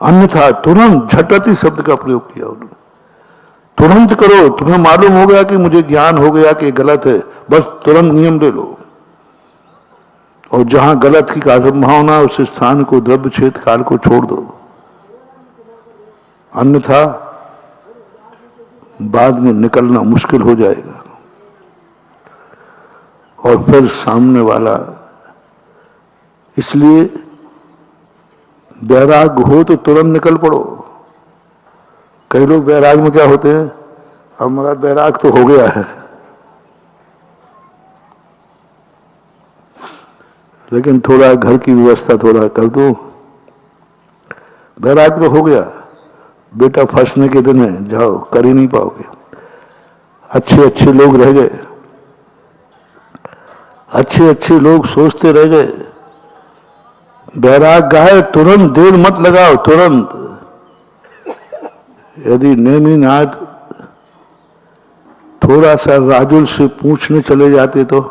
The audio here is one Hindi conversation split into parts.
अन्यथा तुरंत झटति शब्द का प्रयोग किया उन्होंने। तुरंत करो, तुम्हें मालूम हो गया कि मुझे ज्ञान हो गया कि गलत है, बस तुरंत नियम ले लो। और जहां गलत की संभावना उस स्थान को, द्रव्य क्षेत्र काल को छोड़ दो, अन्यथा बाद में निकलना मुश्किल हो जाएगा। और फिर सामने वाला, इसलिए वैराग हो तो तुरंत निकल पड़ो। कई लोग वैराग में क्या होते हैं, अब हमारा वैराग तो हो गया है, लेकिन थोड़ा घर की व्यवस्था थोड़ा कर दो। वैराग तो हो गया, बेटा फंसने के दिन है, जाओ, कर ही नहीं पाओगे। अच्छे अच्छे लोग रह गए, अच्छे अच्छे लोग सोचते रह गए। वैराग गाय तुरंत देर मत लगाओ, तुरंत। यदि नेमिनाथ थोड़ा सा राजुल से पूछने चले जाते तो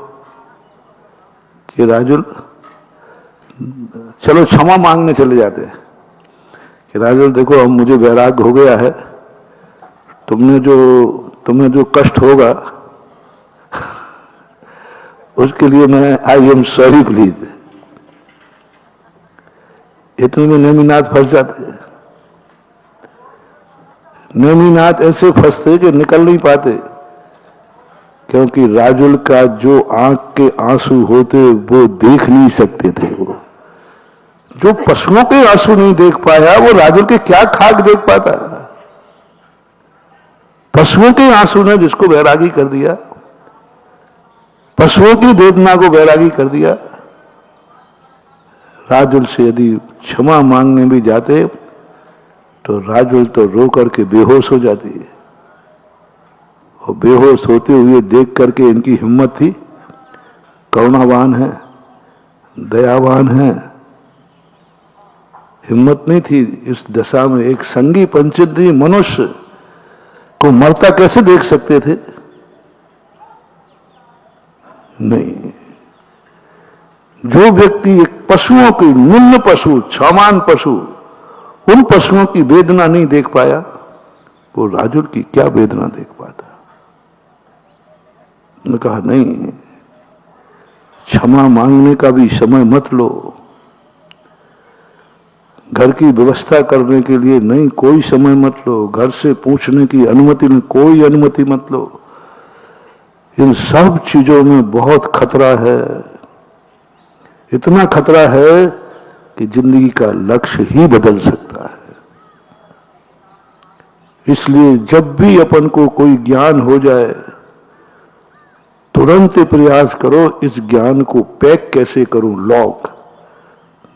कि राजुल, चलो क्षमा मांगने चले जाते कि राजुल देखो अब मुझे वैराग हो गया है, तुम्हें जो कष्ट होगा उसके लिए मैं आई एम सॉरी प्लीज। इतने में नेमिनाथ फंस जाते। नेमिनाथ ऐसे फंसते कि निकल नहीं पाते, क्योंकि राजुल का जो आंख के आंसू होते वो देख नहीं सकते थे। वो जो पशुओं के आंसू नहीं देख पाया, वो राजुल के क्या खाक देख पाता। पशुओं के आंसू ने जिसको वैरागी कर दिया, पशुओं की वेदना को वैरागी कर दिया। राजुल से यदि क्षमा मांगने भी जाते तो राजुल तो रो करके बेहोश हो जाती है। और बेहोश होते हुए देख करके इनकी हिम्मत थी, करुणावान है, दयावान है, हिम्मत नहीं थी इस दशा में। एक संगी पंचेंद्रिय मनुष्य को मरता कैसे देख सकते थे? नहीं। जो व्यक्ति एक पशुओं की, निम्न पशु, क्षमान पशु, उन पशुओं की वेदना नहीं देख पाया, वो राजुल की क्या वेदना देख पाता। उन्होंने कहा नहीं, क्षमा मांगने का भी समय मत लो, घर की व्यवस्था करने के लिए नहीं कोई समय मत लो, घर से पूछने की अनुमति में कोई अनुमति मत लो। इन सब चीजों में बहुत खतरा है। इतना खतरा है कि जिंदगी का लक्ष्य ही बदल सकता है। इसलिए जब भी अपन को कोई ज्ञान हो जाए, तुरंत प्रयास करो इस ज्ञान को पैक कैसे करूं, लॉक।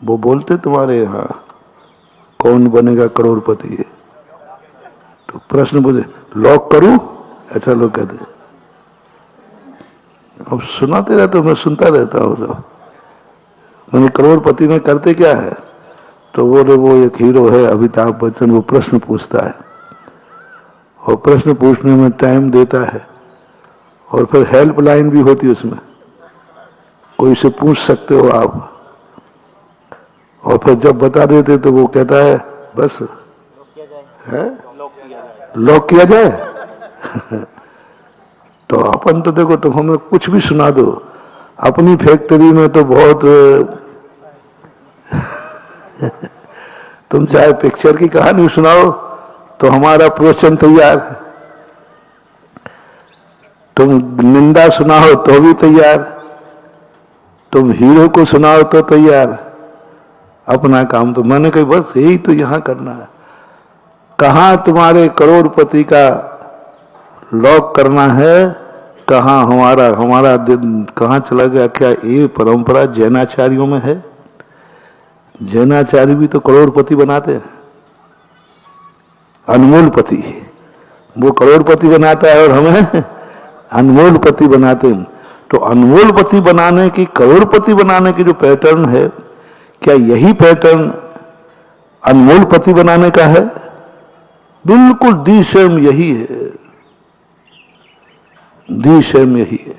वो बोलते तुम्हारे यहां कौन बनेगा करोड़पति है, तो प्रश्न पूछे लॉक करूं, ऐसा लोग कहते। अब सुनाते रहते हो, मैं सुनता रहता हूं। सब मैंने करोड़पति में करते क्या है, तो वो एक हीरो है अमिताभ बच्चन, वो प्रश्न पूछता है और प्रश्न पूछने में टाइम देता है, और फिर हेल्पलाइन भी होती है उसमें, कोई से पूछ सकते हो आप। और फिर जब बता देते तो वो कहता है बस है लॉक किया जाए। तो अपन तो देखो, तुम हमें कुछ भी सुना दो, अपनी फैक्ट्री में तो बहुत तुम चाहे पिक्चर की कहानी सुनाओ तो हमारा प्रवचन तैयार, तुम निंदा सुनाओ तो भी तैयार, तुम हीरो को सुनाओ तो तैयार। अपना काम तो मैंने कही बस यही तो यहां करना है। कहां तुम्हारे करोड़पति का लॉक करना है, कहां हमारा दिन कहां चला गया। क्या ये परंपरा जैनाचार्यों में है? जैनाचार्य भी तो करोड़पति बनाते हैं, अनमोलपति। वो करोड़पति बनाता है और हमें अनमोलपति बनाते हैं। तो अनमोलपति बनाने की, करोड़पति बनाने की जो पैटर्न है, क्या यही पैटर्न अनमोलपति बनाने का है? बिल्कुल दी सेम यही है, दी सेम यही है।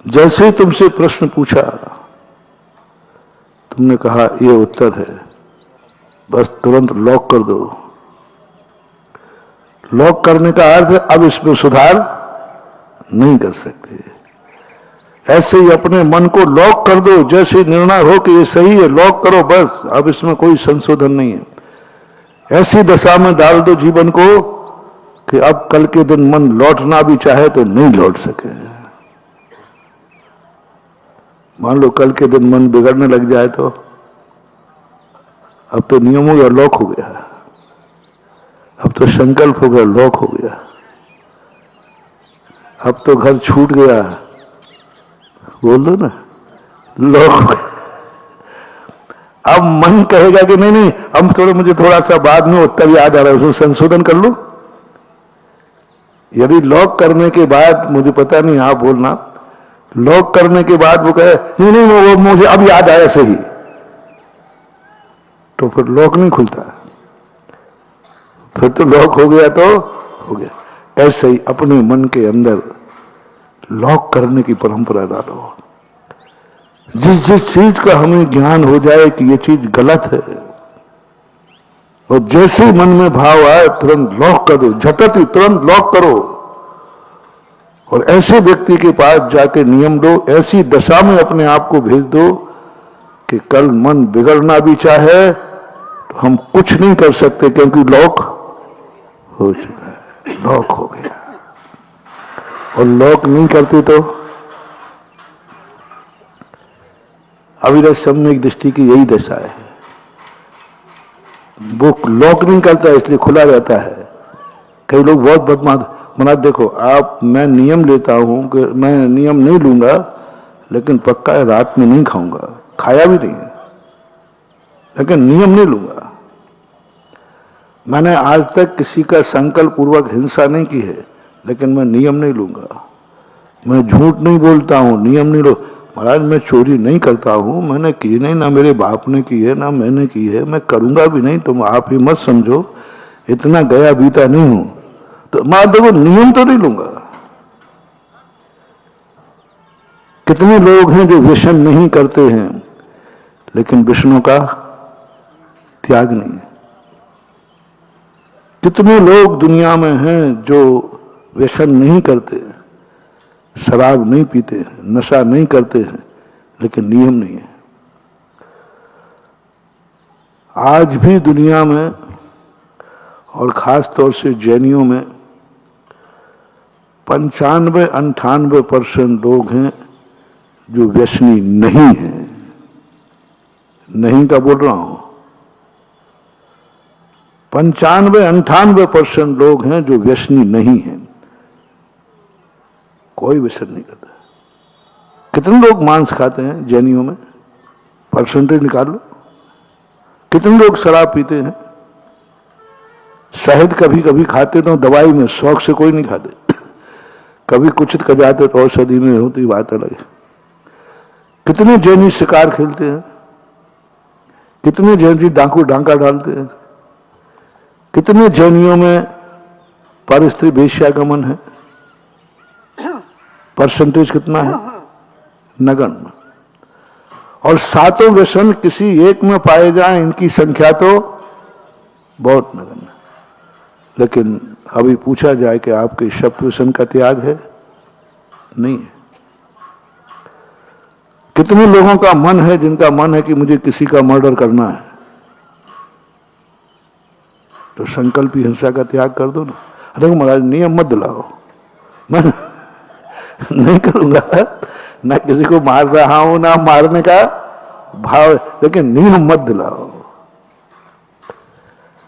जैसे तुमसे प्रश्न पूछा, तुमने कहा ये उत्तर है, बस तुरंत लॉक कर दो। लॉक करने का अर्थ है अब इसमें सुधार नहीं कर सकते। ऐसे ही अपने मन को लॉक कर दो, जैसे निर्णय हो कि ये सही है लॉक करो, बस अब इसमें कोई संशोधन नहीं है। ऐसी दशा में डाल दो जीवन को कि अब कल के दिन मन लौटना भी चाहे तो नहीं लौट सके। मान लो कल के दिन मन बिगड़ने लग जाए तो अब तो नियम हो गया, लॉक हो गया, अब तो संकल्प हो गया, लॉक हो गया, अब तो घर छूट गया, बोल दो ना, लॉक हो गया। अब मन कहेगा कि नहीं नहीं अब मुझे थोड़ा सा बाद में तब याद आ रहा है, उसको संशोधन कर लो। यदि लॉक करने के बाद, मुझे पता नहीं आप बोलना, लॉक करने के बाद वो कहे नहीं नहीं वो मुझे अब याद आया सही, तो फिर लॉक नहीं खुलता, फिर तो लॉक हो गया तो हो गया। ऐसे ही अपने मन के अंदर लॉक करने की परंपरा डालो। जिस जिस चीज का हमें ज्ञान हो जाए कि ये चीज गलत है, और जैसे मन में भाव आए तुरंत लॉक कर दो, झटक ही तुरंत लॉक करो, और ऐसे व्यक्ति के पास जाके नियम दो, ऐसी दशा में अपने आप को भेज दो कि कल मन बिगड़ना भी चाहे तो हम कुछ नहीं कर सकते, क्योंकि लॉक हो चुका है, लॉक हो गया। और लॉक नहीं करते तो अविरत सम्यक दृष्टि की यही दशा है, वो लॉक नहीं करता इसलिए खुला रहता है। कई लोग बहुत बदमाश मना, देखो आप, मैं नियम लेता हूं कि मैं नियम नहीं लूंगा, लेकिन पक्का है रात में नहीं खाऊंगा, खाया भी नहीं है, लेकिन नियम नहीं लूंगा। मैंने आज तक किसी का संकल्प पूर्वक हिंसा नहीं की है, लेकिन मैं नियम नहीं लूंगा। मैं झूठ नहीं बोलता हूं, नियम नहीं लो। महाराज मैं चोरी नहीं करता हूं, मैंने की नहीं, ना मेरे बाप ने की है, ना मैंने की है, मैं करूंगा भी नहीं, तुम आप ही मत समझो, इतना गया बीता नहीं हूं। तो मैं देखो नियम तो नहीं लूंगा। कितने लोग हैं जो व्यसन नहीं करते हैं, लेकिन विष्णु का त्याग नहीं है। कितने लोग दुनिया में हैं जो व्यसन नहीं करते, शराब नहीं पीते, नशा नहीं करते हैं, लेकिन नियम नहीं है। आज भी दुनिया में और खास तौर से जैनियों में 95-98% लोग हैं जो व्यसनी नहीं हैं। नहीं का बोल रहा हूं, 95-98% लोग हैं जो व्यसनी नहीं हैं, कोई व्यसन नहीं करता। कितने लोग मांस खाते हैं जैनियों में, परसेंटेज निकाल लो। कितने लोग शराब पीते हैं, शहद कभी कभी खाते तो दवाई में, शौक से कोई नहीं खाते। कभी कुछ कर जाते तो औषधि में होती, बात अलग है। कितने जैनी शिकार खेलते हैं, कितने जैनी डाकू डांका डालते हैं, कितने जैनियों में पर स्त्री वेश्यागमन है, परसेंटेज कितना है, नगण्य। और सातों व्यसन किसी एक में पाए जाएं, इनकी संख्या तो बहुत नगण्य। लेकिन अभी पूछा जाए कि आपके शब्द व्यसन का त्याग है, नहीं है। कितने लोगों का मन है जिनका मन है कि मुझे किसी का मर्डर करना है, तो संकल्पी हिंसा का त्याग कर दो ना। देखो महाराज नियम मत दिलाओ, मैं नहीं करूंगा, ना किसी को मार रहा हूं, ना मारने का भाव, लेकिन नियम मत दिलाओ।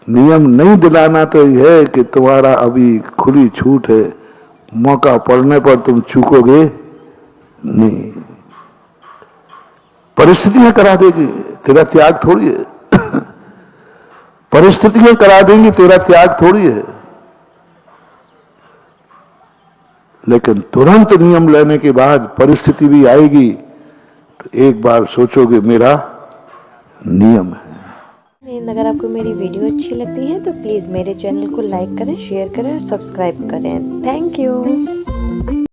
नियम नहीं दिलाना तो यह है कि तुम्हारा अभी खुली छूट है, मौका पड़ने पर तुम चूकोगे नहीं। परिस्थितियां करा देगी, तेरा त्याग थोड़ी है। परिस्थितियां करा देंगी, तेरा त्याग थोड़ी है। लेकिन तुरंत नियम लेने के बाद परिस्थिति भी आएगी तो एक बार सोचोगे मेरा नियम है। अगर आपको मेरी वीडियो अच्छी लगती है तो प्लीज़ मेरे चैनल को लाइक करें, शेयर करें और सब्सक्राइब करें। Thank you.